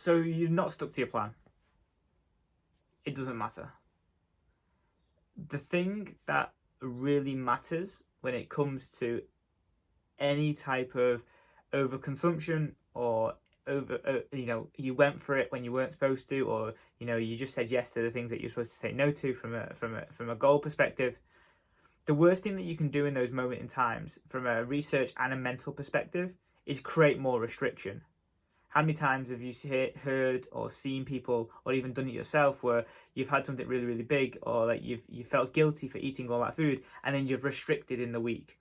So you've not stuck to your plan. It doesn't matter. The thing that really matters when it comes to any type of overconsumption or you went for it when you weren't supposed to, or you just said yes to the things that you're supposed to say no to from a goal perspective. The worst thing that you can do in those moment in times, from a research and a mental perspective, is create more restriction. How many times have you heard or seen people, or even done it yourself, where you've had something really, really big, or like you felt guilty for eating all that food, and then you've restricted in the week,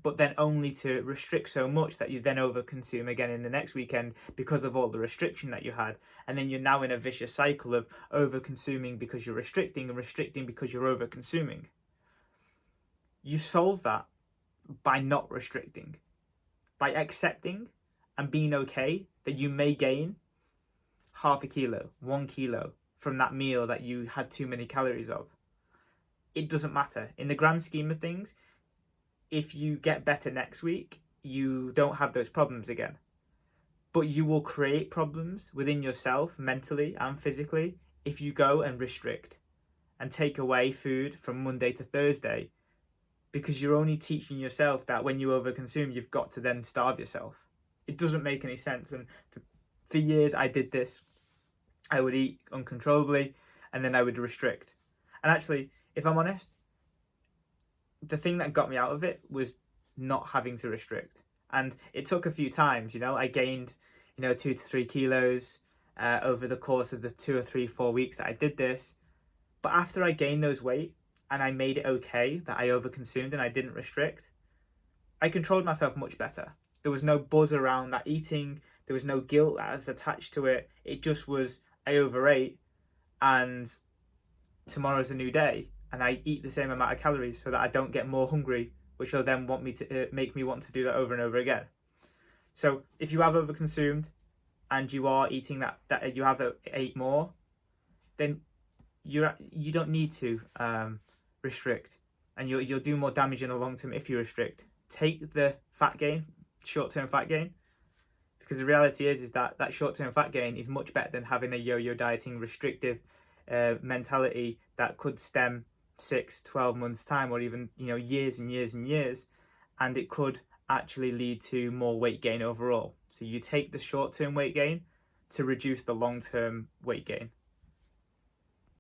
but then only to restrict so much that you then overconsume again in the next weekend because of all the restriction that you had, and then you're now in a vicious cycle of overconsuming because you're restricting and restricting because you're overconsuming. You solve that by not restricting, by accepting and being okay that you may gain half a kilo, 1 kilo from that meal that you had too many calories of. It doesn't matter. In the grand scheme of things, if you get better next week, you don't have those problems again. But you will create problems within yourself, mentally and physically, if you go and restrict and take away food from Monday to Thursday, because you're only teaching yourself that when you overconsume, you've got to then starve yourself. It doesn't make any sense. And for years I did this. I would eat uncontrollably and then I would restrict. And actually, if I'm honest, the thing that got me out of it was not having to restrict. And it took a few times. I gained 2 to 3 kilos over the course of the 2 or 3, 4 weeks that I did this. But after I gained those weight and I made it okay that I overconsumed and I didn't restrict, I controlled myself much better. There was no buzz around that eating. There was no guilt that was attached to it. It just was, I overate and tomorrow's a new day and I eat the same amount of calories so that I don't get more hungry, which will then make me want to do that over and over again. So if you have overconsumed and you are eating that you have ate more, then you don't need to restrict, and you'll do more damage in the long term if you restrict. Take the fat gain, short-term fat gain, because the reality is that short-term fat gain is much better than having a yo-yo dieting restrictive mentality that could stem 6-12 months time, or even years and years and years, and it could actually lead to more weight gain overall. So you take the short-term weight gain to reduce the long-term weight gain.